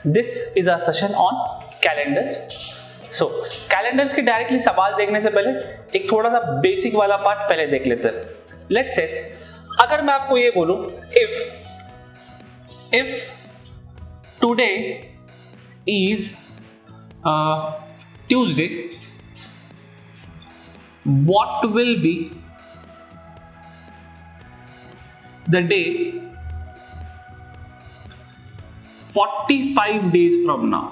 This is a session on calendars. So calendars के directly सवाल देखने से पहले एक थोड़ा सा बेसिक वाला पार्ट पहले देख लेते हैं। लेट्स से अगर मैं आपको ये बोलूं if today is Tuesday, what will be the day 45 days from now,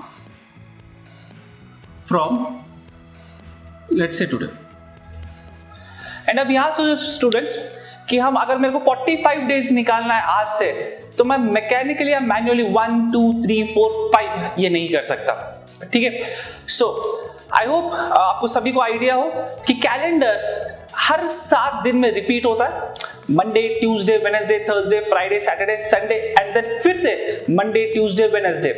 from let's say today। And अब यहां से स्टूडेंट्स कि हम अगर मेरे को 45 डेज निकालना है आज से, तो मैं मैकेनिकली या मैन्युअली 1 2 3 4 5 ये नहीं कर सकता, ठीक है। सो आई होप आपको सभी को आइडिया हो कि कैलेंडर हर 7 दिन में रिपीट होता है, Monday Tuesday Wednesday Thursday Friday Saturday Sunday and then फिर से Monday Tuesday Wednesday.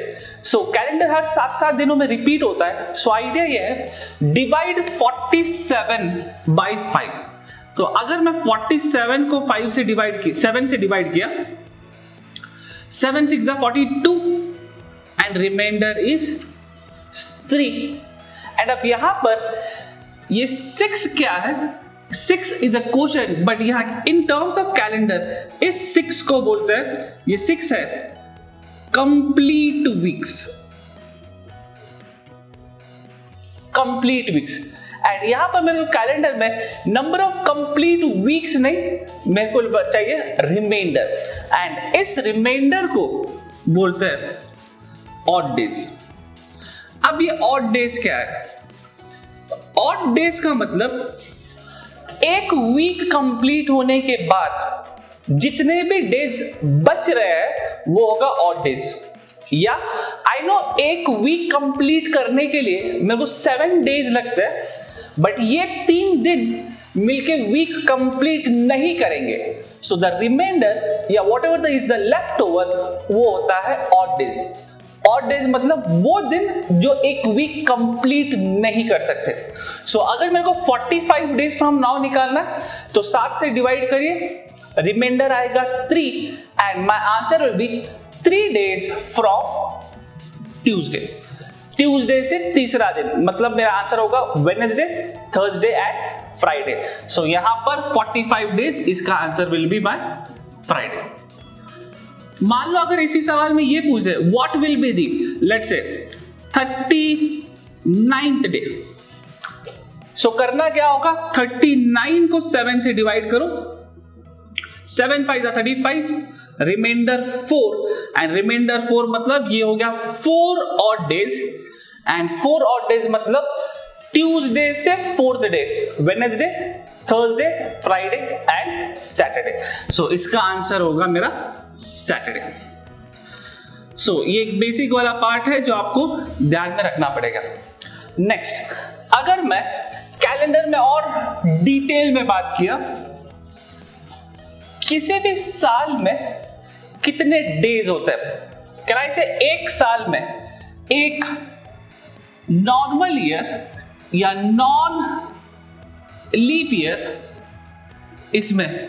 So calendar हर 7 दिनों में रिपीट होता है। सो आइडिया ये है डिवाइड 47 बाई 5। तो अगर मैं 47 को 7 से डिवाइड किया 7 6 42 एंड रिमाइंडर इज 3। एंड अब यहां पर ये 6 क्या है, 6 इज अ क्वोशंट, बट यहां इन टर्म्स ऑफ कैलेंडर इस 6 को बोलते हैं, ये 6 है complete weeks, complete weeks. And यहां पर मेरे को कैलेंडर में नंबर ऑफ कंप्लीट वीक्स नहीं, मेरे को चाहिए रिमाइंडर, एंड इस रिमाइंडर को बोलते हैं ऑड डेज। अब ये ऑड डेज क्या है? ऑड डेज का मतलब एक वीक कंप्लीट होने के बाद जितने भी डेज बच रहे हैं वो होगा ऑड डेज। या आई नो एक वीक कंप्लीट करने के लिए मेरे को 7 डेज लगते हैं, बट ये 3 दिन मिलके वीक कंप्लीट नहीं करेंगे। सो द रिमाइंडर या what ever is the left over वो होता है ऑड डेज। ऑड डेज मतलब वो दिन जो एक वीक कंप्लीट नहीं कर सकते। सो अगर मेरे को 45 डेज फ्रॉम नाउ निकालना है तो 7 से डिवाइड करिए, रिमाइंडर आएगा 3 and my answer will be 3 days from Tuesday. Tuesday से तीसरा दिन मतलब मेरा आंसर होगा वेडनेसडे थर्सडे एंड फ्राइडे। सो यहां पर 45 डेज, इसका आंसर विल बी बाय फ्राइडे। मान लो अगर इसी सवाल में ये पूछे what will be the let's say 39th day. सो करना क्या होगा, 39 को 7 से डिवाइड करो, 7 5 35, रिमाइंडर 4 एंड रिमाइंडर 4 मतलब ये हो गया 4 odd days, and 4 odd days मतलब ट्यूसडे से 4th day, Wednesday Thursday Friday and Saturday. So इसका आंसर होगा मेरा सैटरडे। सो ये एक बेसिक वाला पार्ट है जो आपको ध्यान में रखना पड़ेगा। नेक्स्ट, अगर मैं कैलेंडर में और डिटेल में बात किया, किसी भी साल में कितने डेज होते हैं, कैन आई से एक साल में एक नॉर्मल ईयर या नॉन लीप ईयर इसमें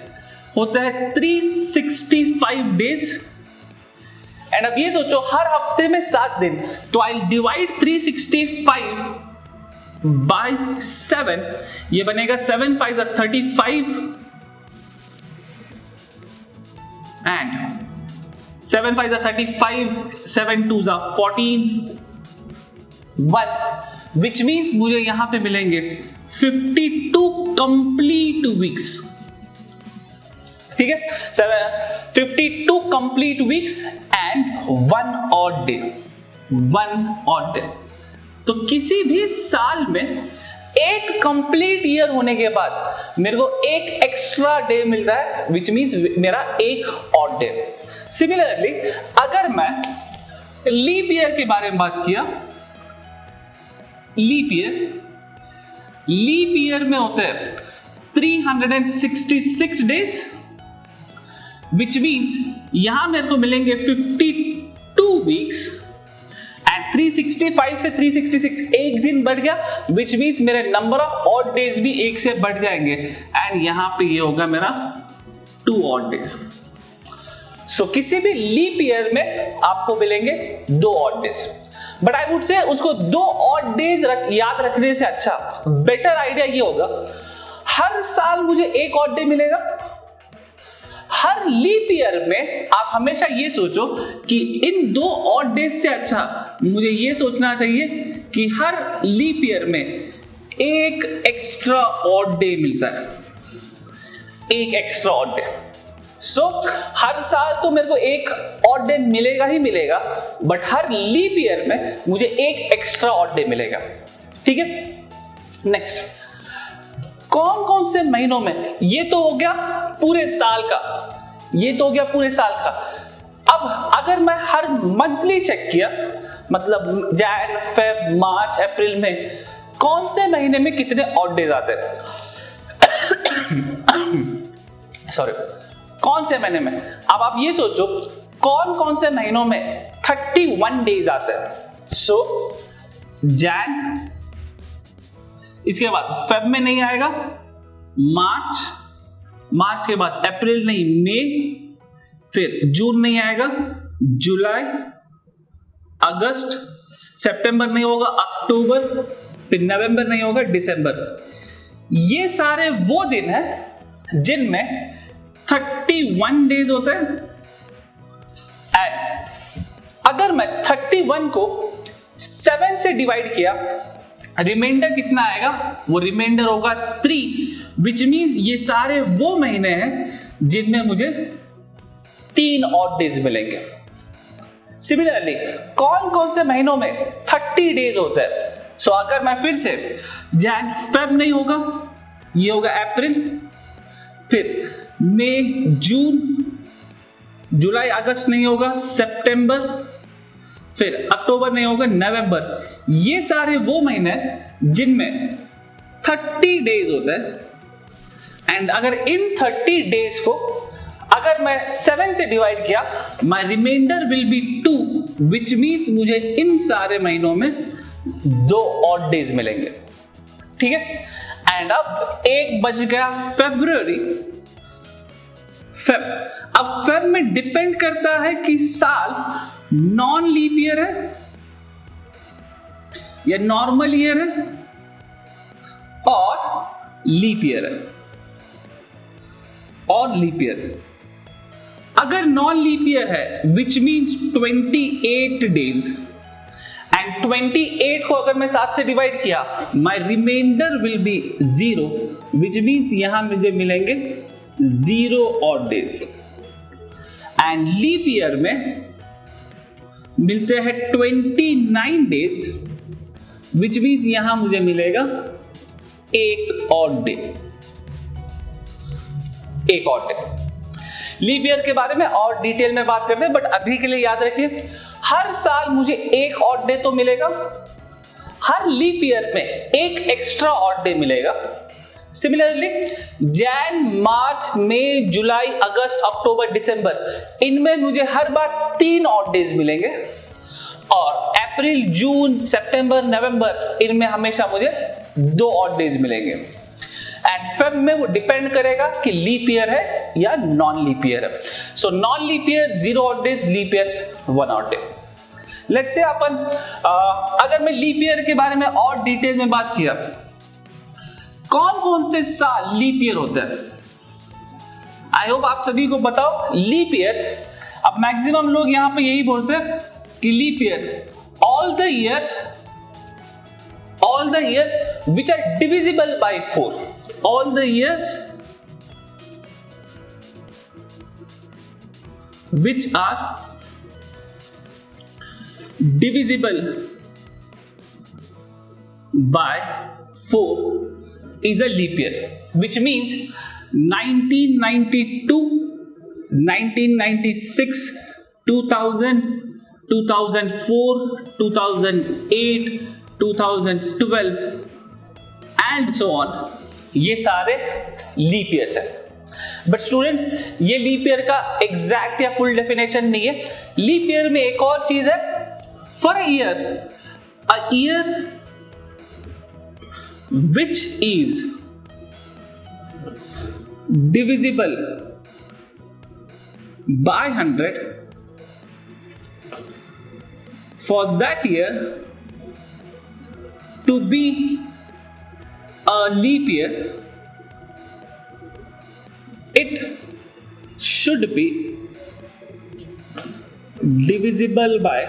होता है 365 डेज। एंड अब ये सोचो हर हफ्ते में 7 दिन, तो आई डिवाइड 365 बाय 7, ये बनेगा 7 5 35 एंड 7 5 35, 7 2 14 1, विच मीन्स मुझे यहां पे मिलेंगे 52 कंप्लीट वीक्स। ठीक है, 52 complete weeks and 1 odd day, 1 odd day. तो किसी भी साल में एक कंप्लीट ईयर होने के बाद मेरे को एक एक्स्ट्रा डे मिलता है, विच मीन्स मेरा एक ऑड डे। सिमिलरली अगर मैं लीप ईयर के बारे में बात किया, लीप ईयर में होते हैं 366 डेज, विच मीन्स यहां मेरे को मिलेंगे 52 वीक्स एंड 365 से 366 एक दिन बढ़ गया, विच मीन्स मेरे नंबर ऑफ ऑड डेज भी एक से बढ़ जाएंगे एंड यहां पे ये होगा मेरा 2 ऑड डेज। सो किसी भी लीप ईयर में आपको मिलेंगे 2 odd days, but I would से उसको 2 ऑड डेज याद रखने से अच्छा बेटर आइडिया ये होगा हर साल मुझे 1 ऑड डे मिलेगा। हर लीप ईयर में आप हमेशा ये सोचो कि इन 2 ऑड डेज से अच्छा मुझे ये सोचना चाहिए कि हर लीप ईयर में 1 एक्स्ट्रा ऑड डे मिलता है, 1 एक्स्ट्रा ऑड डे। सो हर साल तो मेरे को 1 ऑड डे मिलेगा ही मिलेगा, बट हर लीप ईयर में मुझे 1 एक्स्ट्रा ऑड डे मिलेगा। ठीक है, नेक्स्ट, कौन कौन से महीनों में, ये तो हो गया पूरे साल का, ये तो हो गया पूरे साल का। अब अगर मैं हर मंथली चेक किया, मतलब जैन, फेब, मार्च, अप्रैल में कौन से महीने में कितने ऑड डेज आते हैं, सॉरी, कौन से महीने में, अब आप ये सोचो कौन कौन से महीनों में 31 डेज आते हैं। सो जैन, इसके बाद फेब में नहीं आएगा, मार्च के बाद अप्रैल नहीं, मई, फिर जून नहीं आएगा, जुलाई, अगस्त, सितंबर नहीं होगा, अक्टूबर, फिर नवंबर नहीं होगा, दिसंबर। ये सारे वो दिन हैं जिनमें 31 डेज होते हैं। अगर मैं 31 को 7 से डिवाइड किया, रिमाइंडर कितना आएगा, वो रिमाइंडर होगा 3, विच मींस ये सारे वो महीने हैं जिनमें मुझे 3 ऑड डेज मिलेंगे। सिमिलरली कौन कौन से महीनों में 30 डेज होते हैं। सो अगर मैं फिर से जैन फेब नहीं होगा, ये होगा अप्रैल, फिर मई, जून, जुलाई, अगस्त नहीं होगा, सितंबर, फिर अक्टूबर नहीं होगा, नवंबर। ये सारे वो महीने जिनमें 30 डेज होते हैं। एंड अगर इन 30 डेज को अगर मैं 7 से डिवाइड किया, my reminder will be 2, which means मुझे इन सारे महीनों में 2 ऑड डेज मिलेंगे। ठीक है, एंड अब 1 बज गया फरवरी, फेब। अब फेब में डिपेंड करता है कि साल नॉन लीप ईयर है या नॉर्मल ईयर है और लीप ईयर है, और लीप ईयर है। अगर नॉन लीप ईयर है विच मींस 28 डेज, एंड 28 को अगर मैं 7 से डिवाइड किया, my reminder will be 0, which means यहां मुझे मिलेंगे 0 odd days. And leap year में मिलते हैं 29 डेज, विच मींस यहां मुझे मिलेगा 1 odd day, 1 odd day. Leap year के बारे में और डिटेल में बात करते हैं, बट अभी के लिए याद रखिए हर साल मुझे 1 ऑड डे तो मिलेगा, हर लीप ईयर में 1 एक्स्ट्रा ऑड डे मिलेगा। सिमिलरली जैन, मार्च, मई, जुलाई, अगस्त, अक्टूबर, दिसंबर, इनमें मुझे हर बार 3 ऑड डेज मिलेंगे, और अप्रैल, जून, सितंबर, नवंबर, इनमें हमेशा मुझे 2 ऑड डेज मिलेंगे। एंड फेब में वो डिपेंड करेगा कि लीप ईयर है या नॉन लीप ईयर है। So non leap year 0 odd days, leap year 1 odd day. Let's say अपन अगर मैं लीप ईयर के बारे में और डिटेल में बात किया, कौन कौन से साल लीप ईयर होता है, आई होप आप सभी को बताओ लीप ईयर। अब मैक्सिमम लोग यहां पे यही बोलते हैं कि leap year all the years which are divisible by 4, all the years which are divisible by 4 is a leap year, which means 1992, 1996, 2000, 2004, 2008, 2012 and so on, ये सारे लीप ईयर्स हैं। बट स्टूडेंट्स, ये लीप ईयर का exact या full definition नहीं है। Leap year में एक और चीज है, for a year which is divisible by 100 for that year to be a leap year, it should be divisible by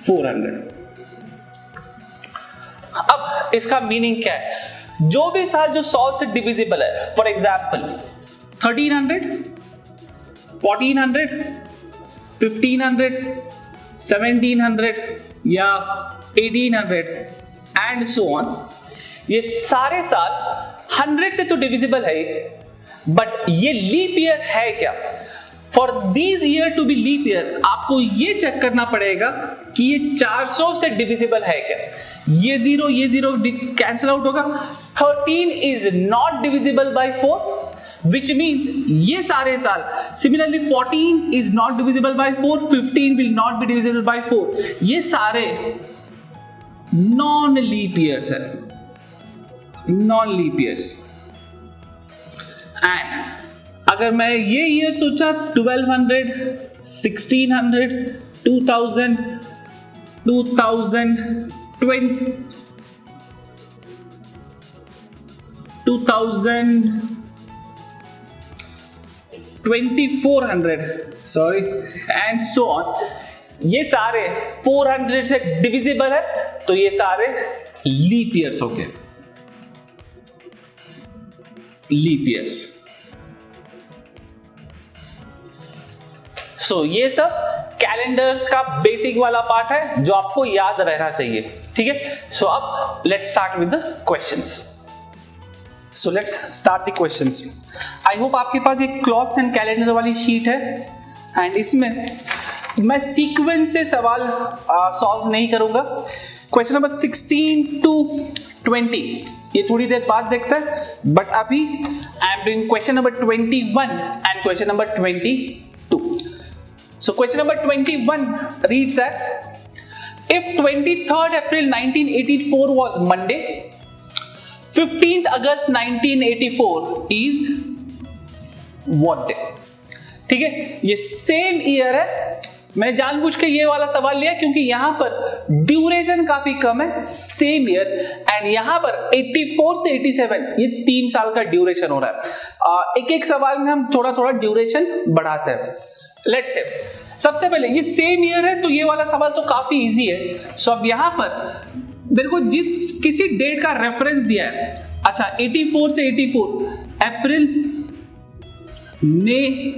400. अब इसका मीनिंग क्या है? जो भी साल जो 100 से डिविजिबल है, फॉर एग्जाम्पल 1300, 1400, 1500, 1700 या 1800 एंड सो ऑन, ये सारे साल 100 से तो डिविजिबल है, बट ये लीप ईयर है क्या? For this year to be leap year आपको ये चेक करना पड़ेगा कि ये 400 से डिविजिबल है क्या। ये जीरो कैंसिल आउट होगा। 13 is not divisible by 4 which means ये सारे साल। Similarly 14 is not divisible by 4, 15 will not be divisible by 4। ये सारे नॉन लीप ईयर्स है, नॉन लीप ईयर्स। एंड अगर मैं ये ईयर सोचा 1200, 1600, 2000, 2020, 2400 सॉरी एंड सो ऑन, ये सारे 400 से डिविजिबल है, तो ये सारे लीप ईयर्स हो गए, लीप ईयर्स। सो ये सब कैलेंडर्स का बेसिक वाला पार्ट है जो आपको याद रहना चाहिए, ठीक है। सो अब let's start with the questions. So let's start the questions. I hope आपके पास ये क्लॉक्स एंड कैलेंडर वाली शीट है एंड इसमें मैं सीक्वेंस से सवाल सॉल्व नहीं करूंगा। क्वेश्चन नंबर 16 to 20 ये थोड़ी देर बाद देखते हैं, बट अभी I am doing question number 21 and question number 22। So question number 21 reads as, if 23rd April 1984 was Monday, 15th August 1984 is what day? ठीक है, ये सेम ईयर है। मैंने जानबूझ के ये वाला सवाल लिया क्योंकि यहां पर ड्यूरेशन काफी कम है, सेम ईयर, एंड यहां पर 84 से 87 ये 3 साल का ड्यूरेशन हो रहा है। एक एक सवाल में हम थोड़ा थोड़ा ड्यूरेशन बढ़ाते हैं। लेट्स से सबसे पहले ये सेम ईयर है तो ये वाला सवाल तो काफी इजी है। सो अब यहां पर मेरे को जिस किसी डेट का रेफरेंस दिया है, अच्छा 84 से 84 अप्रैल, मई,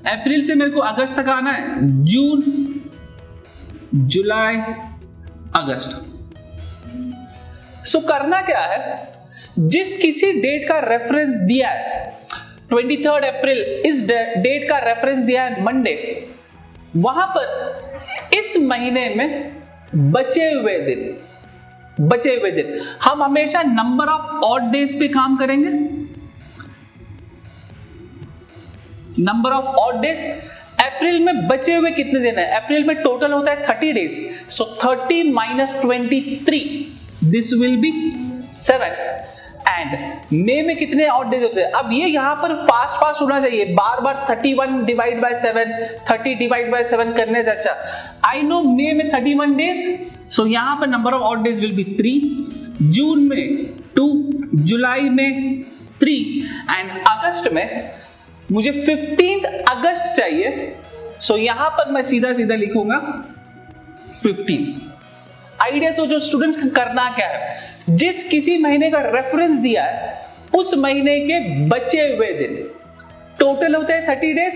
अप्रैल से मेरे को अगस्त तक आना है, जून, जुलाई, अगस्त। सो करना क्या है, जिस किसी डेट का रेफरेंस दिया है 23rd अप्रैल, इस डेट का रेफरेंस दिया है मंडे, वहां पर इस महीने में बचे हुए दिन हम हमेशा नंबर ऑफ ऑड डेज पे काम करेंगे। नंबर ऑफ ऑड डेज, अप्रैल में बचे हुए कितने दिन है? अप्रैल में टोटल होता है 30 days, so 30 minus 23, this will be 7। And May में कितने ऑड डेज होते हैं? अब ये यहां पर फास्ट होना चाहिए, बार बार 31 डिवाइड बाय 7, 30 डिवाइड बाय 7 करने से अच्छा। आई नो मई में 31 डेज, सो यहां पर number of odd days will be 3, जून में 2, जुलाई में 3 एंड अगस्त में मुझे 15th अगस्त चाहिए, सो यहां पर मैं सीधा लिखूंगा 15। आइडिया सोचो स्टूडेंट्स, करना क्या है, जिस किसी महीने का रेफरेंस दिया है उस महीने के बचे हुए दिन, टोटल होते हैं 30 डेज,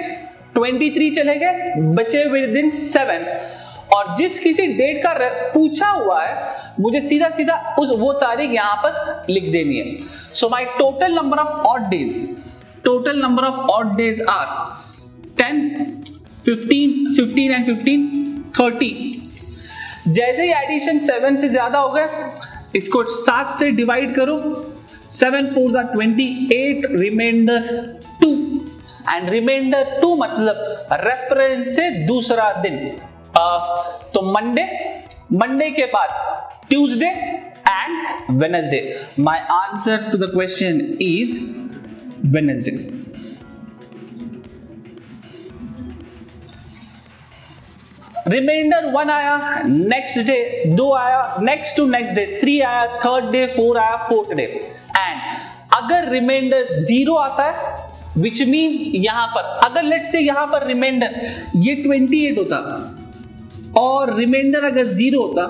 23 चले गए, बचे हुए दिन 7, और जिस किसी डेट का पूछा हुआ है मुझे सीधा उस वो तारीख यहां पर लिख देनी है। So my total number of odd days are 10, 15 and 15, 30। जैसे ही एडिशन 7 से ज्यादा हो गए, इसको 7 से डिवाइड करो, 7 4 are 28, रिमाइंडर 2, एंड रिमाइंडर 2 मतलब रेफरेंस से दूसरा दिन। तो मंडे के बाद Tuesday and Wednesday. My answer to the question is Wednesday. Remainder 1 आया, नेक्स्ट डे 2 आया, नेक्स्ट टू नेक्स्ट डे 3 आया, थर्ड डे 4 आया, फोर्थ डे। एंड अगर रिमाइंडर 0 आता है विच मीन्स यहां पर अगर लेट से यहां पर रिमाइंडर ये 28 होता और रिमाइंडर अगर 0 होता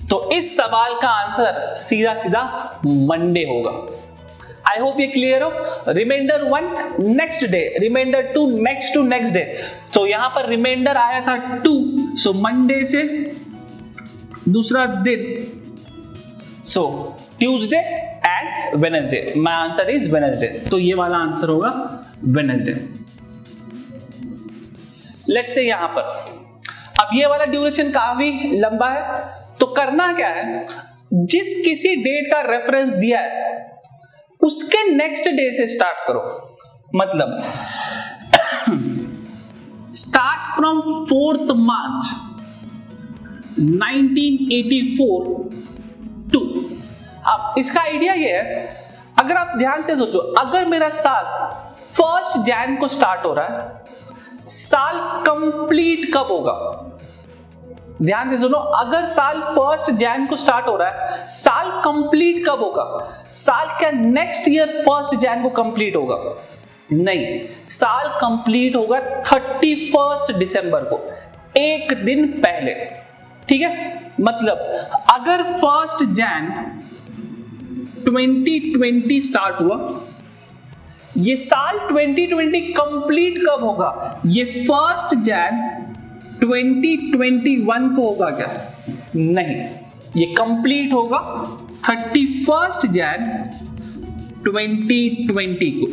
तो इस सवाल का आंसर सीधा सीधा मंडे होगा। आई होप ये क्लियर हो। Remainder 1 next day, remainder 2 next to next day, तो यहां पर रिमाइंडर आया था 2, सो मंडे से दूसरा दिन, so Tuesday and Wednesday. My answer is Wednesday, तो ये वाला आंसर होगा वेडनेसडे। लेट्स से यहां पर अब ये वाला ड्यूरेशन काफी लंबा है, तो करना क्या है, जिस किसी डेट का रेफरेंस दिया है उसके नेक्स्ट डे से स्टार्ट करो। मतलब start from 4th March 1984 to, अब इसका आइडिया ये है, अगर आप ध्यान से सोचो, अगर मेरा साल 1 जैन को स्टार्ट हो रहा है, साल कंप्लीट कब होगा? ध्यान से सुनो, अगर साल 1 जैन को स्टार्ट हो रहा है, साल कंप्लीट कब होगा? साल क्या नेक्स्ट ईयर 1 जैन को कंप्लीट होगा? नहीं, साल कंप्लीट होगा 31 दिसंबर को, एक दिन पहले। ठीक है, मतलब अगर 1 जैन 2020 स्टार्ट हुआ, ये साल 2020 कंप्लीट कब होगा? ये 1 जैन 2021 को होगा क्या? नहीं, ये कंप्लीट होगा 31 जैन 2020 को।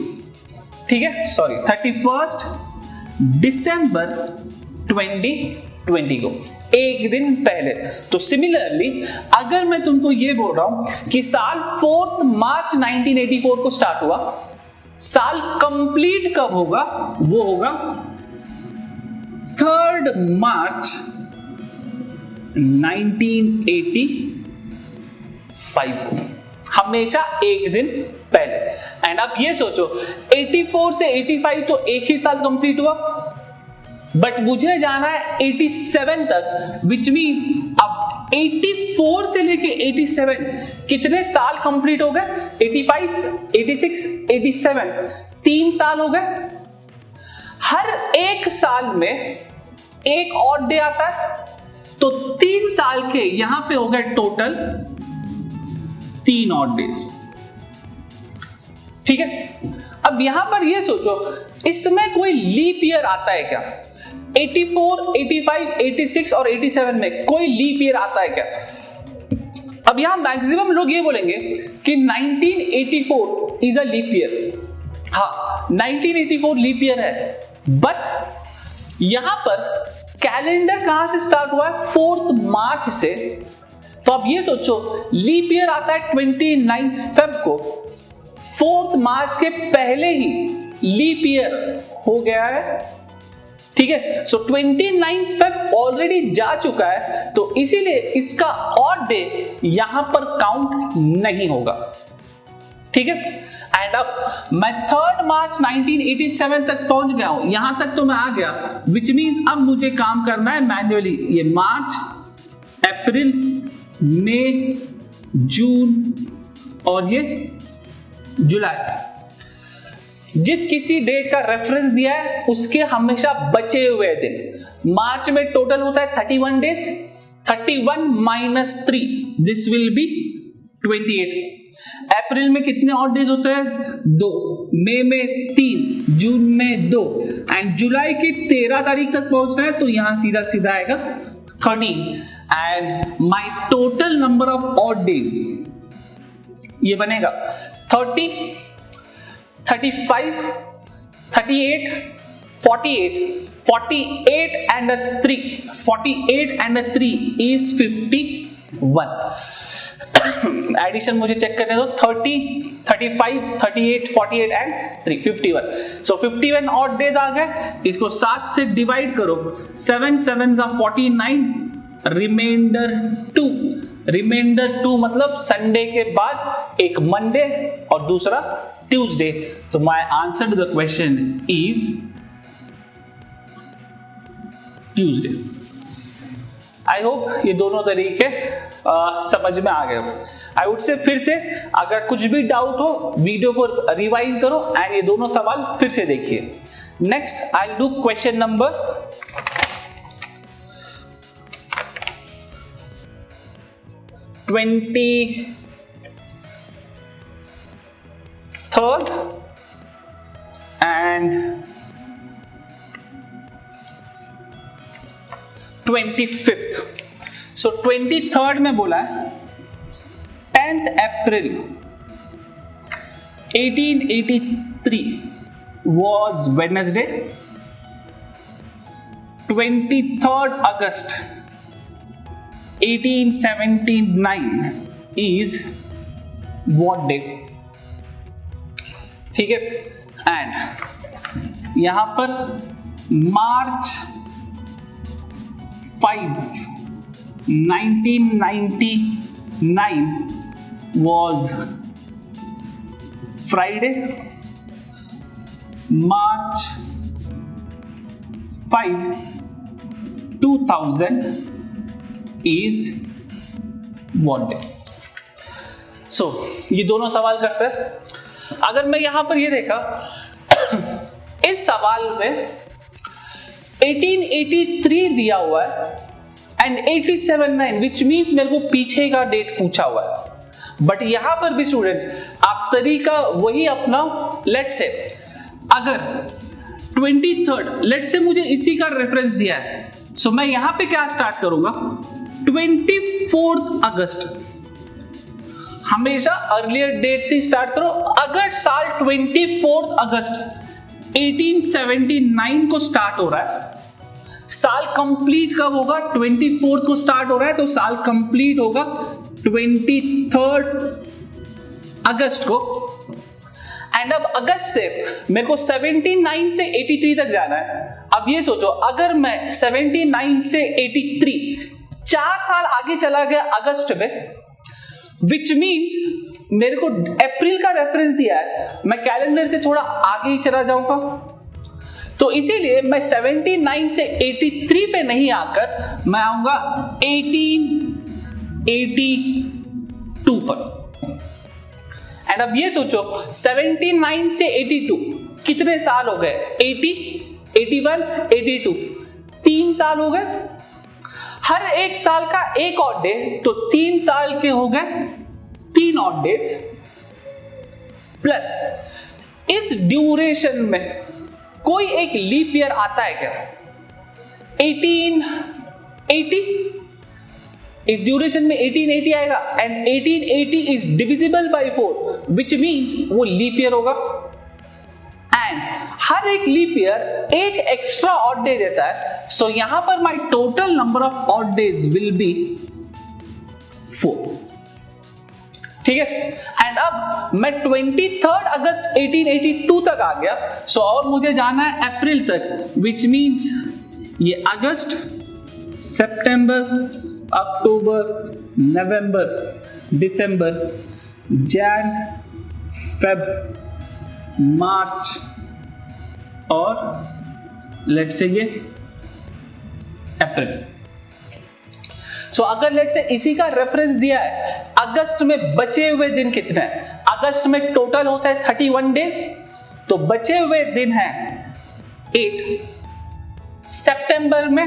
ठीक है, सॉरी 31 दिसंबर 2020 को, एक दिन पहले। तो सिमिलरली अगर मैं तुमको ये बोल रहा हूं कि साल 4 मार्च 1984 को स्टार्ट हुआ, साल कंप्लीट कब होगा? वो होगा 3 मार्च 1985 को, हमेशा एक दिन पहले। एंड अब ये सोचो, 84 से 85 तो एक ही साल कंप्लीट हुआ, बट मुझे जाना है 87 तक, विच मीन्स अब 84 से लेके 87 कितने साल कंप्लीट हो गए? 85, 86, 87, 3 साल हो गए। हर एक साल में एक ऑड डे आता है, तो 3 साल के यहां पे हो गए टोटल 3 ऑड डेज। ठीक है, अब यहां पर ये सोचो, इसमें कोई लीप ईयर आता है क्या? 84, 85, 86 और 87 में कोई लीप ईयर आता है क्या? अब यहां मैक्सिमम लोग ये बोलेंगे कि 1984 इज अ लीप ईयर। हाँ, 1984 लीप ईयर है, बट यहां पर कैलेंडर कहां से स्टार्ट हुआ है? 4 मार्च से। तो अब ये सोचो, लीप ईयर आता है 29 फेब को, 4 मार्च के पहले ही लीप ईयर हो गया है। ठीक है, सो 29 फेब ऑलरेडी जा चुका है, तो इसीलिए इसका ऑड डे यहां पर काउंट नहीं होगा। ठीक है, एंड अब मैं 3 मार्च 1987 तक पहुंच गया हूं, यहां तक तो मैं आ गया, विच मीन्स अब मुझे काम करना है मैन्युअली। ये मार्च, अप्रैल, मई, जून और ये जुलाई, जिस किसी डेट का रेफरेंस दिया है उसके हमेशा बचे हुए दिन। मार्च में टोटल होता है 31 days, 31 minus 3, this will B 28। अप्रैल में कितने ऑड डेज होते हैं? 2, मई में 3, जून में 2, एंड जुलाई की 13 तारीख तक पहुंचना है, तो यहां सीधा सीधा आएगा 13, and my total number of odd days ये बनेगा 30, 35, 38, 48, 48 and a 3, 48 and a 3 is 51. Addition मुझे चेक करने दो, 30, 35, 38, 48 एंड 3, 51. सो 51 ऑड डेज आ गए, इसको 7 से डिवाइड करो, 7 7 49, रिमाइंडर 2, रिमाइंडर 2 मतलब संडे के बाद एक मंडे और दूसरा ट्यूसडे। तो my answer to the question is Tuesday. I hope ये दोनों तरीके समझ में आ गए। आई वुड से फिर से अगर कुछ भी डाउट हो वीडियो को रिवाइंड करो एंड ये दोनों सवाल फिर से देखिए। Next I do question number 23rd and 25th। So 23rd में बोला है 10th April 1883 was Wednesday। 23rd August 1879 is what day? ठीक है। एंड यहां पर मार्च 5 1999 was Friday। March 5 2000 is what day? So ये दोनों सवाल करते हैं। अगर मैं यहां पर ये देखा इस सवाल में 1883 दिया हुआ है एंड 879 विच मीन्स मेरे को पीछे का डेट पूछा हुआ है। बट यहां पर भी स्टूडेंट्स आप तरीका वही अपनाओ। लेट्स से अगर 23rd लेट्स से मुझे इसी का रेफरेंस दिया है, सो मैं यहां पे क्या स्टार्ट करूंगा 24th अगस्त। हमेशा अर्लियर डेट से स्टार्ट करो। अगर साल 24th अगस्त 1879 को स्टार्ट हो रहा है, साल कंप्लीट कब होगा 24th को स्टार्ट हो रहा है तो साल कंप्लीट होगा 23rd अगस्त को। एंड अब अगस्त से मेरे को 79 से 83 तक जाना है। अब ये सोचो अगर मैं 79 से 83 4 साल आगे चला गया अगस्त में, विच मीन्स मेरे को अप्रैल का रेफरेंस दिया है, मैं कैलेंडर से थोड़ा आगे ही चला जाऊंगा। तो इसीलिए मैं 79 से 83 पे नहीं आकर मैं आऊंगा 1882 पर। एंड अब ये सोचो 79 से 82 कितने साल हो गए 80, 81, 82 3 साल हो गए। हर एक साल का एक ऑड डे तो 3 साल के हो गए 3 ऑड डेज प्लस इस ड्यूरेशन में कोई एक लीप ईयर आता है क्या 1880। इस ड्यूरेशन में 1880 आएगा and 1880 is divisible by 4 which means वो लीप ईयर होगा। एंड हर एक लीप ईयर एक एक्स्ट्रा ऑड डे देता है। सो यहां पर my total number of odd days will be 4। ठीक है। एंड अब मैं 23rd अगस्त 1882 तक आ गया। सो और मुझे जाना है अप्रैल तक विच मींस ये अगस्त, सितंबर, अक्टूबर, नवंबर, दिसंबर, जैन, फेब, मार्च और लेट्स से ये अप्रैल। सो अगर लेट्स से इसी का रेफरेंस दिया है अगस्त में बचे हुए दिन कितने हैं, अगस्त में टोटल होता है 31 डेज तो बचे हुए दिन हैं 8, सितंबर में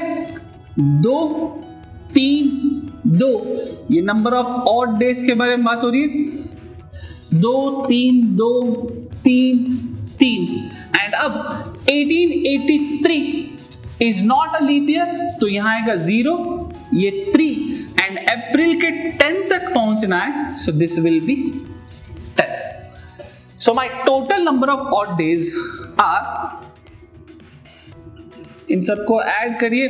2, 3, 2 ये नंबर ऑफ ऑड डेज के बारे में बात हो रही है 2, 3, 2, 3, 3 एंड अब 1883 is not a leap year तो यहां आएगा 0 ये 3 एंड अप्रैल के 10 तक पहुंचना है so this will be 10। So my total number of odd days are, इन सबको ऐड करिए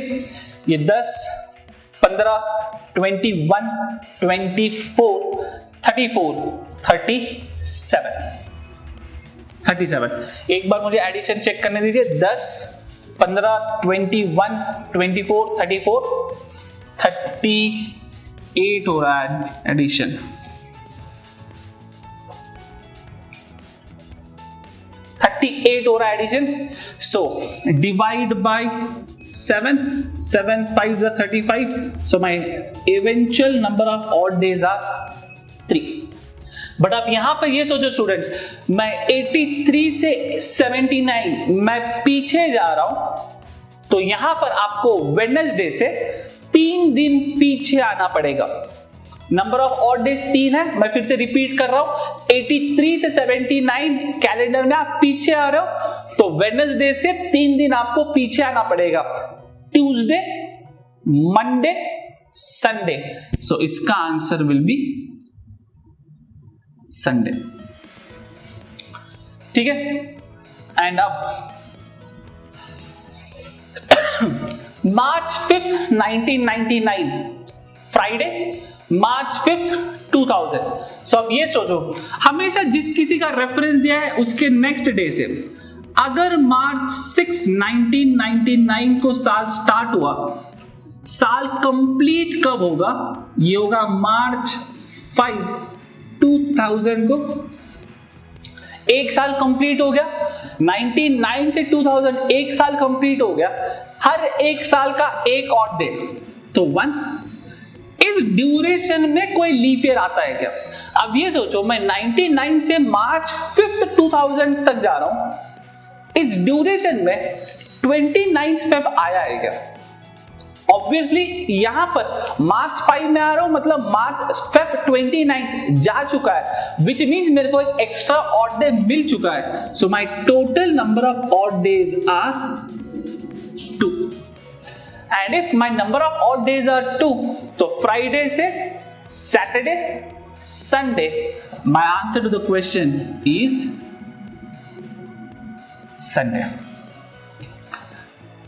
ये 10, 15, 21, 24, 34, 37। एक बार मुझे एडिशन चेक करने दीजिए 10, 15, 21, 24, 34, 38 हो रहा है एडिशन। 38 हो रहा है addition. So divide by 7, 7 5 is 35. So my eventual number of odd days are 3. But आप यहां पर ये सोचो स्टूडेंट्स, मैं 83 से 79 मैं पीछे जा रहा हूं, तो यहां पर आपको वेडनेसडे से 3 दिन पीछे आना पड़ेगा। नंबर ऑफ ऑड डेज 3 है, मैं फिर से रिपीट कर रहा हूं, 83 से 79 कैलेंडर में आप पीछे आ रहे हो, तो वेडनेसडे से 3 दिन आपको पीछे आना पड़ेगा, ट्यूसडे, मंडे, संडे। सो इसका आंसर विल बी संडे। ठीक है, एंड अब मार्च 5th 1999 फ्राइडे, मार्च 5th 2000। सो अब ये सोचो, हमेशा जिस किसी का रेफरेंस दिया है उसके नेक्स्ट डे से, अगर मार्च 6 1999 को साल स्टार्ट हुआ, साल कंप्लीट कब होगा? ये होगा मार्च 5 2000 को। एक साल कंप्लीट हो गया, 99 से 2000 एक साल कंप्लीट हो गया, हर एक साल का एक ऑड डे, तो 1। इस ड्यूरेशन में कोई लीप ईयर आता है क्या? अब ये सोचो, मैं 99 से मार्च 5th 2000 तक जा रहा हूं, इस ड्यूरेशन में 29 फेब आया है क्या? ऑब्वियसली यहां पर मार्च 5 में आ रहा हूं, मतलब मार्च फेब 29 जा चुका है, विच मीन्स मेरे को एक एक्स्ट्रा ऑड डे मिल चुका है। So my total number of odd days are 2, and if my number of odd days are 2, तो फ्राइडे से Saturday, Sunday, my answer to the question is Sunday.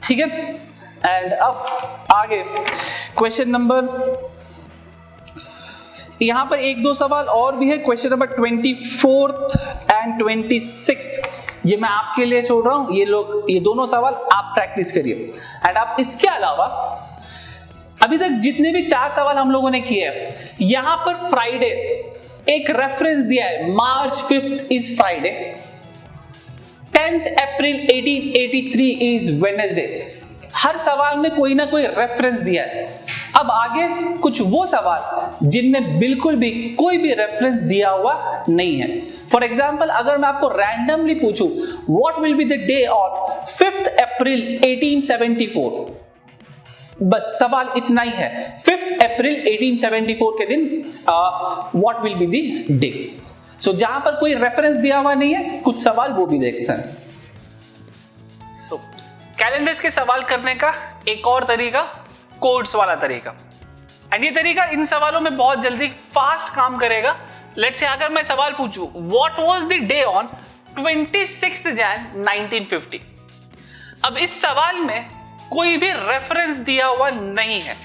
ठीक है, एंड अब आगे क्वेश्चन नंबर, यहां पर 1-2 सवाल और भी है। Question number 24th and 26th ये मैं आपके लिए छोड़ रहा हूं, ये दोनों सवाल आप प्रैक्टिस करिए। एंड आप इसके अलावा अभी तक जितने भी 4 सवाल हम लोगों ने किए हैं, यहां पर फ्राइडे एक रेफरेंस दिया है, March 5th is Friday, 10th April 1883 is Wednesday. हर सवाल में कोई ना कोई रेफरेंस दिया है। अब आगे कुछ वो सवाल जिनमें बिल्कुल भी कोई भी रेफरेंस दिया हुआ नहीं है। फॉर एग्जाम्पल, अगर मैं आपको रैंडमली पूछूं what will be the day on 5th अप्रैल 1874, बस सवाल इतना ही है, 5th अप्रैल 1874 के दिन what will be the day. So जहां पर कोई रेफरेंस दिया हुआ नहीं है, कुछ सवाल वो भी देखते हैं। कैलेंडर्स के सवाल करने का एक और तरीका, कोड्स वाला तरीका, एंड ये तरीका इन सवालों में बहुत जल्दी फास्ट काम करेगा। लेट्स से अगर मैं सवाल पूछूं what was the day on 26 जनवरी 1950, अब इस सवाल में कोई भी रेफरेंस दिया हुआ नहीं है,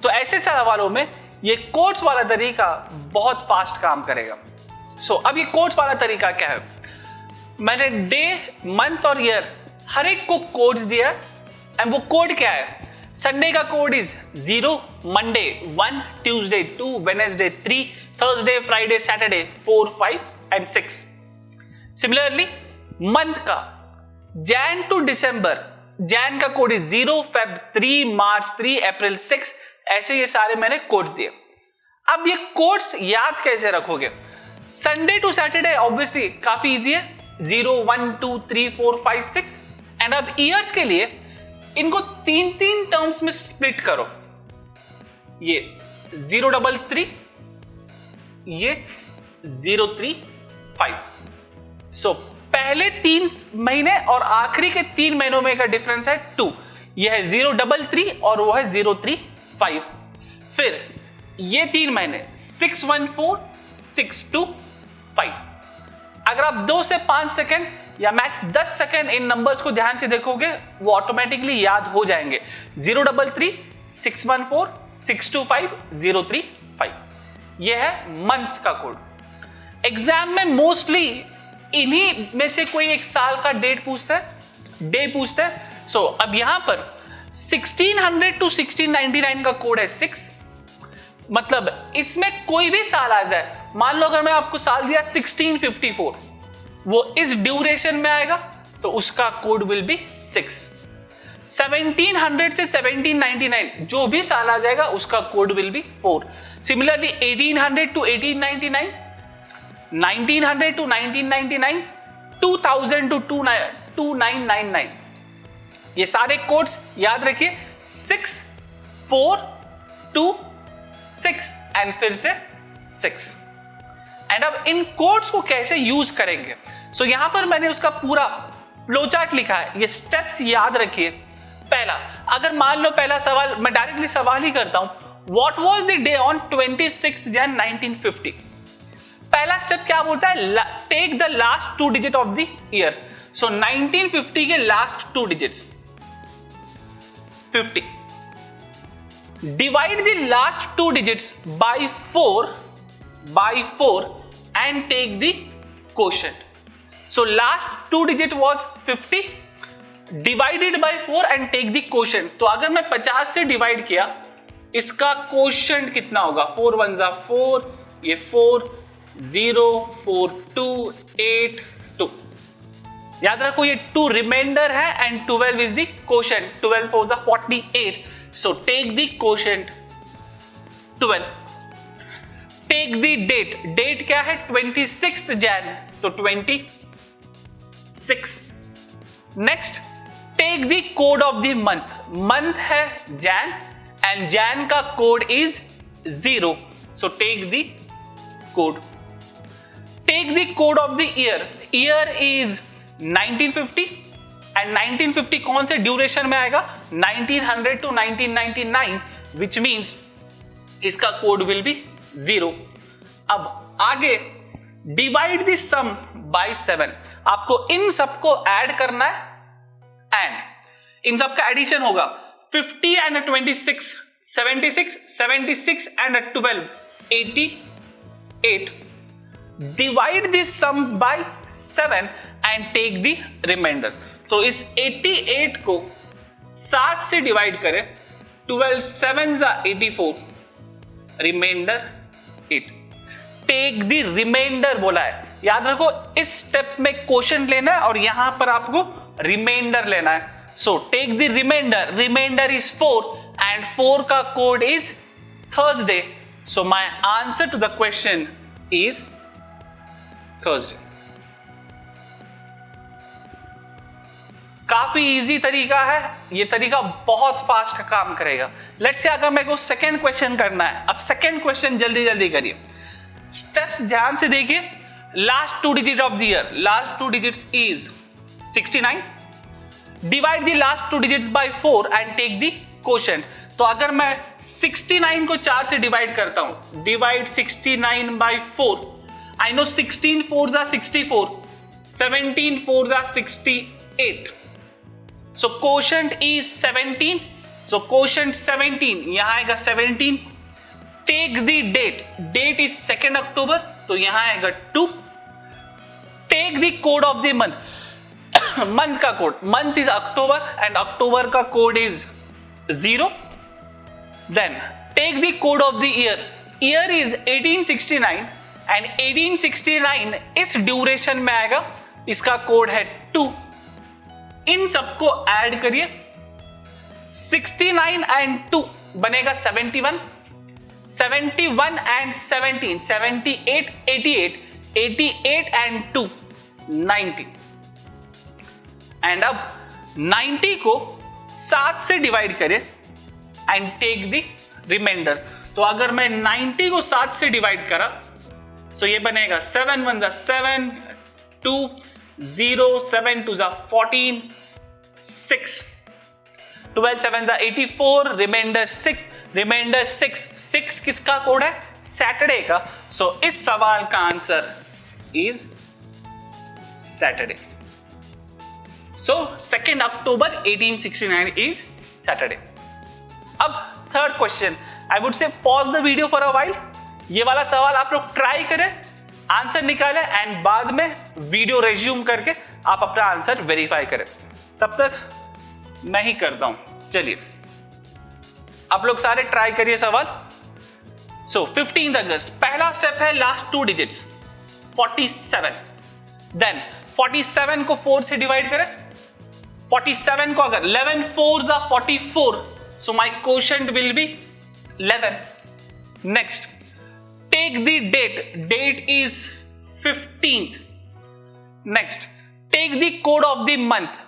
तो ऐसे सवालों में ये कोड्स वाला तरीका बहुत फास्ट काम करेगा। सो अब ये कोड्स वाला तरीका क्या है? मैंने डे, मंथ और ईयर हर एक को कोड्स दिया है, एंड वो कोड क्या है? संडे का code is 0, Monday 1, Tuesday 2, Wednesday 3, Thursday, Friday, Saturday 4, 5 and 6। Similarly month का जैन टू दिसंबर, जैन का कोड इज 0, फेब 3, मार्च 3, अप्रैल 6, ऐसे ये सारे मैंने कोड्स दिए। अब ये कोड्स याद कैसे रखोगे? संडे टू सैटरडे ऑब्वियसली काफी इजी है, 0, 1, 2, 3, 4, 5, 6। एंड अब ईयर्स के लिए इनको 3 टर्म्स में स्प्लिट करो, ये 033, ये 035। सो पहले 3 महीने और आखिरी के 3 महीनों में का डिफरेंस है 2, यह है 033 और वो है 035। फिर ये 3 महीने 614, 625। अगर आप 2 से 5 सेकेंड या मैक्स 10 सेकेंड इन नंबर्स को ध्यान से देखोगे, वो ऑटोमेटिकली याद हो जाएंगे। 033, 614, 625, 035, ये है मंथ्स का कोड। एग्जाम में मोस्टली इन्हीं में से कोई एक साल का डेट पूछता है, डे पूछता है। सो अब यहां पर 1600 टू 1699 का कोड है 6, मतलब इसमें कोई भी साल आ जाए, मान लो अगर मैं आपको साल दिया 1654, वो इस ड्यूरेशन में आएगा, तो उसका कोड विल बी 6। 1700 से 1799 जो भी साल आ जाएगा उसका code will be 4. Similarly 1800 to 1899, 1900 to 1999, 2000 to 2999. ये सारे कोड्स याद रखिए 6, 4, 2, 6 एंड फिर से 6. एंड अब इन कोड्स को कैसे यूज करेंगे? सो यहां पर मैंने उसका पूरा फ्लो चार्ट लिखा है, ये स्टेप्स याद रखिए. पहला, अगर मान लो पहला सवाल, मैं डायरेक्टली सवाल ही करता हूं, what was the day on 26 Jan 1950. पहला स्टेप क्या बोलता है? Take the last 2 digit of the year. So 1950 के last 2 digits 50. Divide the last 2 digits by 4 and take the quotient. So last 2 digit was 50 divided by 4 and take the quotient. तो अगर मैं 50 से divide किया, इसका quotient कितना होगा? 4 1 जा 4, ये 4 0 4 2 8 2. याद रखो ये 2 रिमाइंडर है एंड 12 इज द quotient. 12 4 जा 48. So take the quotient 12. Take the date. Date क्या है? 26 जैन, तो 26. Next, take the code of the month. Month है जैन एंड जैन का code is 0, so take the code. Take the code of the year. Year is 1950 and 1950 कौन से duration में आएगा? 1900 to 1999, which means इसका code will be 0. अब आगे divide the sum by 7. आपको इन सबको ऐड करना है एंड इन सबका एडिशन होगा. 50 and 26 76, 76 and 12 88. Divide the sum by 7 and take the remainder. तो इस 88 को 7 से डिवाइड करें. 12 7 84, रिमाइंडर 8. टेक द रिमाइंडर बोला है. याद रखो इस स्टेप में क्वोशंट लेना है और यहां पर आपको रिमाइंडर लेना है. So take the remainder. Remainder is 4 and 4 का code is Thursday. So my answer to the question is Thursday. काफी इजी तरीका है, ये तरीका बहुत फास्ट काम करेगा. लेट्स से अगर मेरे को सेकेंड क्वेश्चन करना है. अब सेकेंड क्वेश्चन जल्दी जल्दी करिए. स्टेप्स ध्यान से देखिए. Last 2 digit of the year. Last 2 digits is 69. Divide the last 2 digits by 4 and take the quotient. तो अगर मैं 69 को 4 से डिवाइड करता हूं, डिवाइड 69 बाय 4. आई नो 16 4 जा 64, 17 4 जा 68. So quotient is 17. So quotient 17, यहां आएगा 17. Take the date. Date is 2nd October, तो यहां आएगा 2. Take the code of the month. month का code. Month is October and October का code is 0. Then take the code of the year. Year is 1869 and 1869 इस duration में आएगा. इसका code है 2. इन सबको ऐड करिए. 69 एंड 2 बनेगा 71. 71 एंड 17 78 88 88 एंड 2 90. एंड अब 90 को 7 से डिवाइड करें एंड टेक द रिमाइंडर. तो अगर मैं 90 को 7 से डिवाइड करा, सो ये बनेगा 7 1 7 2 0 7 2 14 6 12 7 84, रिमाइंडर 6. रिमाइंडर 6 किसका कोड है? सैटरडे का. सो इस सवाल का answer is Saturday. So 2nd October 1869 is Saturday. अब third question. I would say pause the video for a while. ये वाला सवाल आप लोग ट्राई करें, आंसर निकालें एंड बाद में वीडियो रेज्यूम करके आप अपना आंसर वेरीफाई करें. तब तक मैं ही करता हूं. चलिए आप लोग सारे ट्राई करिए सवाल. सो 15 अगस्त, पहला स्टेप है लास्ट 2 डिजिट्स 47. देन 47 को 4 से डिवाइड करें. 47 को अगर 11 4s are 44, so my quotient will be 11. Next, take the date is 15th. Next, take the code of the month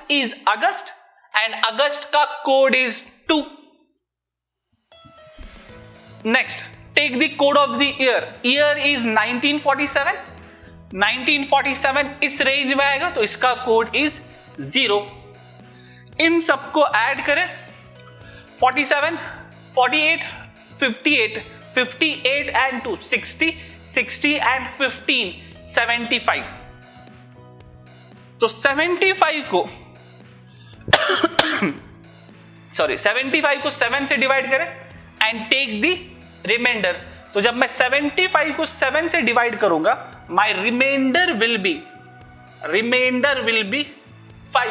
is August and August का code is 2. Next, take the code of the year is 1947. 1947 इस range में आएगा तो इसका code is 0. इन सबको add करें 47, 48, 58, 58 and 2 60, 60 and 15 75. तो 75 को 75 को 7 से डिवाइड करें एंड टेक द रिमाइंडर. तो जब मैं 75 को 7 से डिवाइड करूंगा my reminder will be 5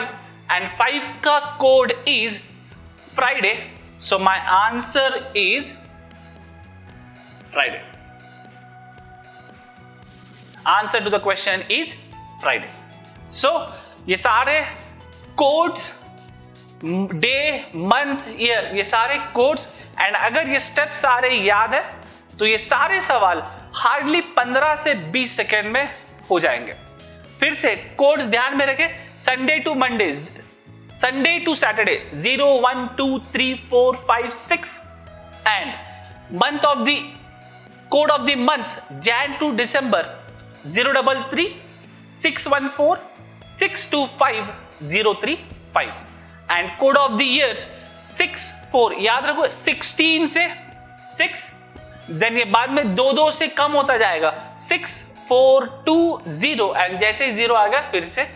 and 5 का code is Friday. So my answer is Friday. Answer to the question is Friday. So ये सारे कोड्स, डे, मंथ, ईयर, ये सारे कोड्स एंड अगर ये स्टेप्स सारे याद है तो ये सारे सवाल हार्डली 15 से 20 सेकेंड में हो जाएंगे. फिर से कोड्स ध्यान में रखें. Sunday to Monday, Sunday to Saturday 0 1 2 3 4 5 6 and month of the code of the months Jan to December 033 614 625 035 and code of the years 64. याद रखो 16 से 6, देन ये बाद में 2 से कम होता जाएगा 6 4 2 0 एंड जैसे 0 आ गया फिर से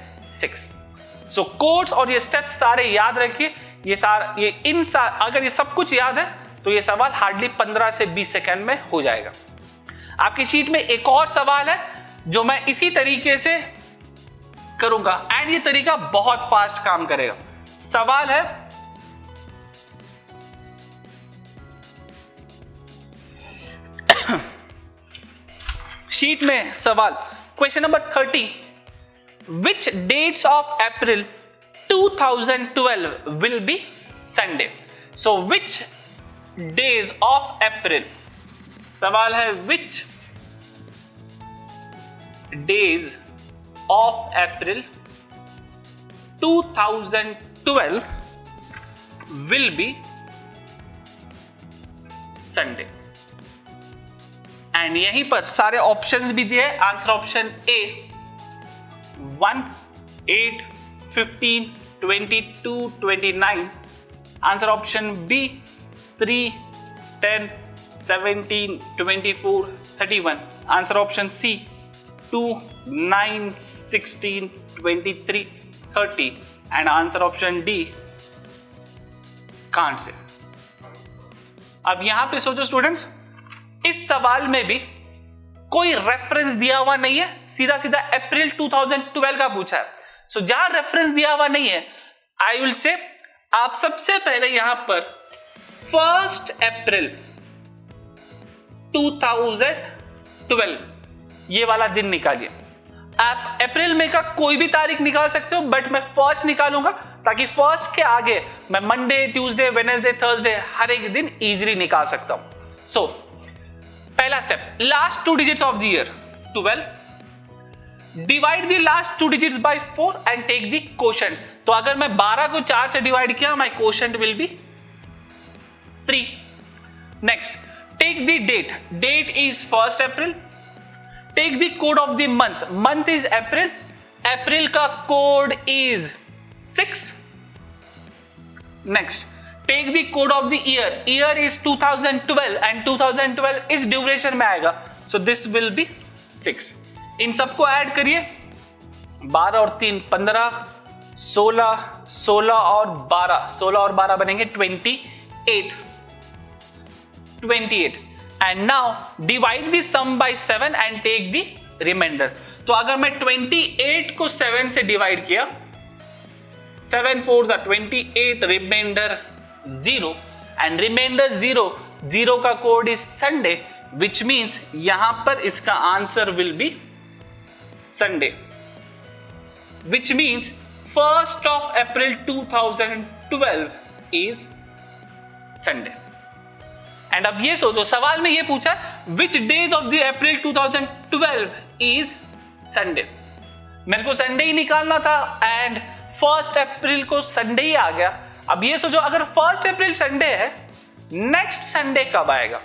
6. सो कोड्स और ये स्टेप्स सारे याद रखिए. अगर ये सब कुछ याद है तो ये सवाल हार्डली 15 से 20 सेकंड में हो जाएगा. आपकी शीट में एक और सवाल है जो मैं इसी तरीके से करूंगा एंड ये तरीका बहुत फास्ट काम करेगा. सवाल है शीट में सवाल question number 30. Which dates of April 2012 will be Sunday? So which days of April? सवाल है which days of April 2012 will be Sunday. And यहीं पर सारे ऑप्शंस भी दिए. Answer option A 1, 8, 15, 22, 29. Answer option B 3, 10, 17, 24, 31. Answer option C 2, 9, 16, 23, 30. And answer option D can't say. अब यहां पे सोचो स्टूडेंट्स, इस सवाल में भी कोई रेफरेंस दिया हुआ नहीं है, सीधा सीधा अप्रैल 2012 का पूछा है. सो जहां रेफरेंस दिया हुआ नहीं है आई विल से आप सबसे पहले यहां पर 1 अप्रैल 2012 ये वाला दिन निकालिए. आप अप्रैल में का कोई भी तारीख निकाल सकते हो बट मैं फर्स्ट निकालूंगा ताकि फर्स्ट के आगे मैं मंडे, ट्यूसडे, वेडनेसडे, थर्सडे हर एक दिन इजीली निकाल सकता हूं. सो पहला step, last 2 digits of the year 12. Divide the last 2 digits by 4 and take the quotient. तो अगर मैं 12 को 4 से डिवाइड किया my quotient will be 3. Next, take the date. Date is 1 April. Take the code of the month. Month is April. April का code is 6. Next, take the code of the year. Year is 2012 and 2012 इस duration में आएगा. So this will be 6. इन सबको add करिए. 12 और 3 15, 16, 16 और 12, 16 और 12 बनेंगे 28. And now divide the sum by 7 and take the remainder. तो अगर मैं 28 को 7 से डिवाइड किया, 7 4s are 28, reminder 0 and reminder 0 का code is Sunday which means यहां पर इसका आंसर will be Sunday, which means 1st of April 2012 is Sunday. And अब ये सोचो, सवाल में ये पूछा which days of the April 2012 is Sunday. मेरे को संडे ही निकालना था एंड 1st अप्रैल को संडे ही आ गया. अब ये सोचो अगर 1st अप्रैल संडे है, नेक्स्ट संडे कब आएगा.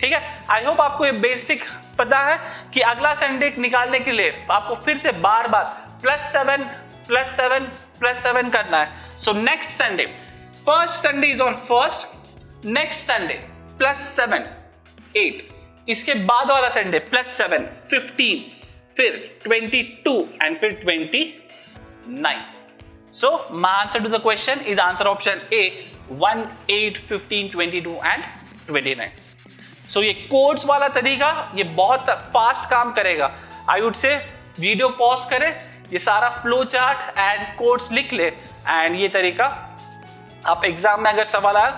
ठीक है, आई होप आपको ये बेसिक पता है कि अगला संडे निकालने के लिए आपको फिर से बार बार +7 +7 +7 करना है. So next Sunday, first Sunday is on 1st, next Sunday +7 8, इसके बाद वाला संडे +7 15, फिर 22 एंड फिर 29. So my answer to the question is answer option A 1 8 15 22 and 29. So ये कोड्स वाला तरीका ये बहुत फास्ट काम करेगा. I would say video pause करें, ये सारा फ्लो चार्ट एंड कोड्स लिख ले एंड ये तरीका आप एग्जाम में अगर सवाल आया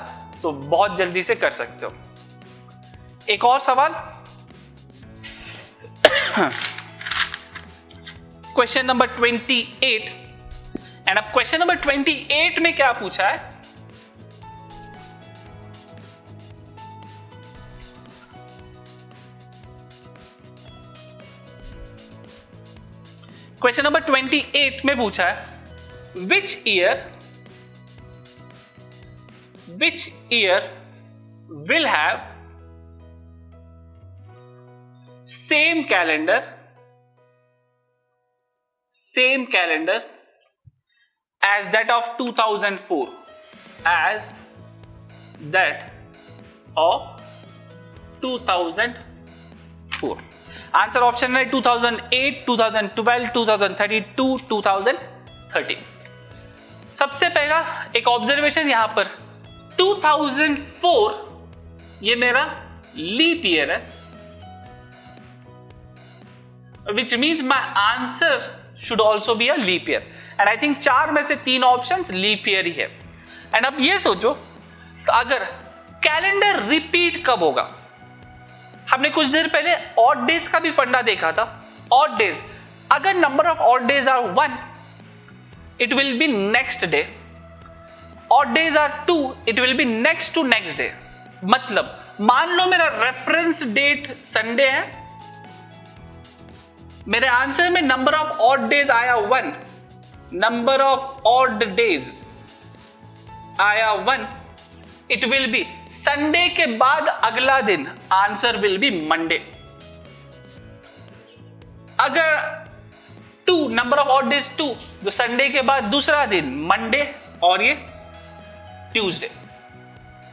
तो बहुत जल्दी से कर सकते हो. एक और सवाल, क्वेश्चन नंबर 28. एंड अब क्वेश्चन नंबर 28 में क्या पूछा है, क्वेश्चन नंबर 28 में पूछा है which year will have same calendar as that of 2004 as that of 2004. Answer option है 2008, 2012, 2032, 2013. सबसे पहला एक ऑब्जर्वेशन यहां पर, 2004 ये मेरा लीप ईयर है, which means my answer should also be a leap year. And I think 4 में से 3 ऑप्शंस लीप ईयर ही है. एंड अब ये सोचो तो अगर कैलेंडर रिपीट कब होगा, हमने कुछ देर पहले ऑड डेज का भी फंडा देखा था. ऑड डेज, अगर number of odd days are 1 it will be next day, odd days are 2 it will be next to next day. मतलब मान लो मेरा रेफरेंस डेट संडे है, मेरे आंसर में नंबर ऑफ ऑड डेज आया 1, नंबर ऑफ ऑड डेज आया 1, it will be Sunday के बाद अगला दिन, आंसर विल बी मंडे. अगर 2 नंबर ऑफ ऑड डेज 2, तो संडे के बाद दूसरा दिन मंडे और ये ट्यूसडे.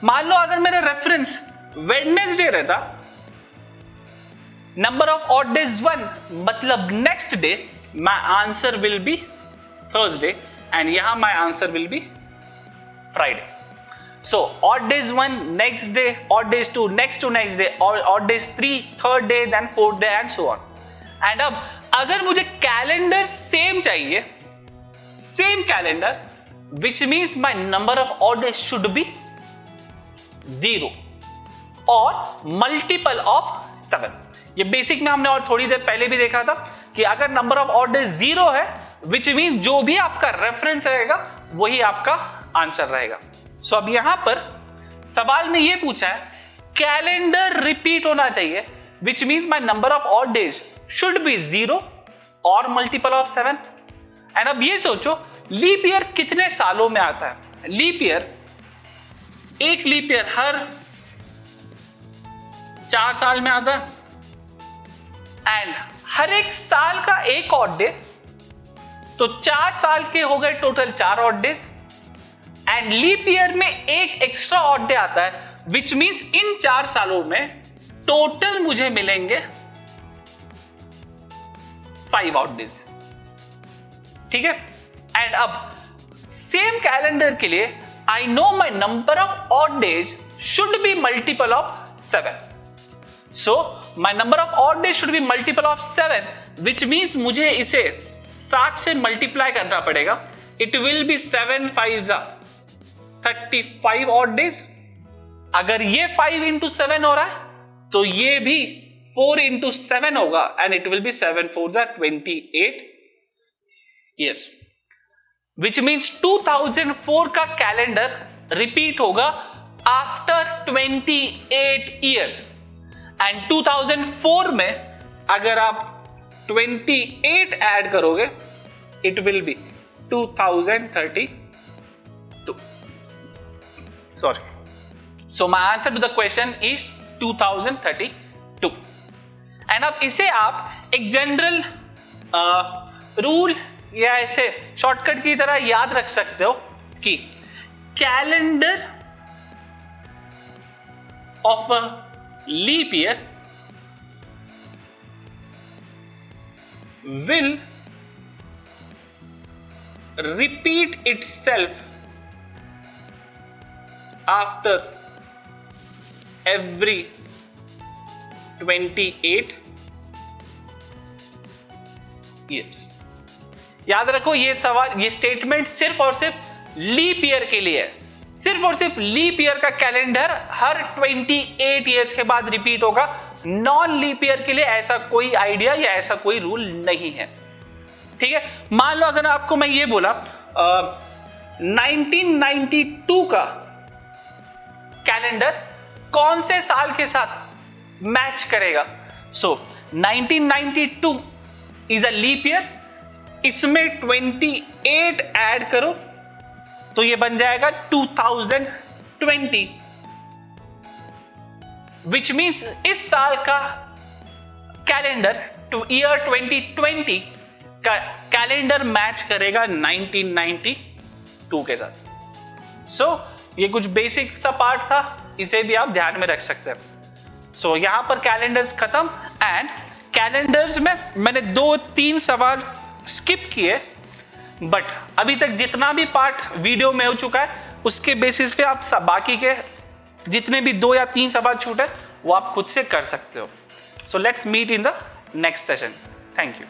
मान लो अगर मेरा रेफरेंस वेडनेसडे रहता, नंबर ऑफ ऑड डेज 1, मतलब next day, my answer will be Thursday and यहां my answer will be Friday. So odd days 1 next day, odd days 2 next to next day, odd days 3 third day, then fourth day and so on. And अब अगर मुझे calendar same चाहिए, same calendar, which means my number of odd days should be 0 और multiple of 7. ये basic में हमने और थोड़ी देर पहले भी देखा था कि अगर नंबर ऑफ ऑड डेज 0 है, विच मीन जो भी आपका रेफरेंस रहेगा वही आपका आंसर रहेगा. सो अब यहां पर सवाल में ये पूछा है कैलेंडर रिपीट होना चाहिए, विच means my number of odd days should be 0 और मल्टीपल ऑफ 7. एंड अब ये सोचो लीप ईयर कितने सालों में आता है. लीप ईयर, एक लीप ईयर हर 4 साल में आता है एंड हर एक साल का एक ऑड डे, तो 4 साल के हो गए total 4 odd days. And leap year में एक एक्स्ट्रा ऑड डे आता है, विच मीन्स इन 4 सालों में टोटल मुझे मिलेंगे 5 ऑड डेज. ठीक है. एंड अब सेम कैलेंडर के लिए I know my number of odd days should be multiple of 7. So my number of odd days should be multiple of 7, which means मुझे इसे 7 से मल्टीप्लाई करना पड़ेगा. It will be 7 5s 35 odd days. अगर ये 5 into 7 हो रहा है तो ये भी 4 into 7 होगा and it will be 7 4s 28 years. Which means 2004 का कैलेंडर रिपीट होगा आफ्टर 28 ईयर्स एंड 2004 में अगर आप 28 ऐड करोगे it will B 2032. Sorry. So my answer to the question is 2032. And अब इसे आप एक जनरल रूल या ऐसे शॉर्टकट की तरह याद रख सकते हो कि calendar of a leap year will repeat itself after every 28 years. याद रखो ये सवाल, ये स्टेटमेंट सिर्फ और सिर्फ लीप ईयर के लिए है. सिर्फ और सिर्फ लीप ईयर का कैलेंडर हर 28 ईयर्स के बाद रिपीट होगा. नॉन लीप ईयर के लिए ऐसा कोई आइडिया या ऐसा कोई रूल नहीं है. ठीक है, मान लो अगर आपको मैं ये बोला 1992 का कैलेंडर कौन से साल के साथ मैच करेगा. सो 1992 इज अ लीप ईयर, इसमें 28 ऐड करो तो ये बन जाएगा 2020, विच मीन्स इस साल का कैलेंडर ईयर 2020 का कैलेंडर मैच करेगा 1992 के साथ. सो ये कुछ बेसिक सा पार्ट था, इसे भी आप ध्यान में रख सकते हैं. सो यहां पर कैलेंडर्स खत्म. एंड कैलेंडर्स में मैंने 2-3 सवाल स्किप किए, बट अभी तक जितना भी पार्ट वीडियो में हो चुका है उसके बेसिस पे आप बाकी के जितने भी 2 या 3 सवाल छूटे वो आप खुद से कर सकते हो. So let's meet in the next session. Thank you.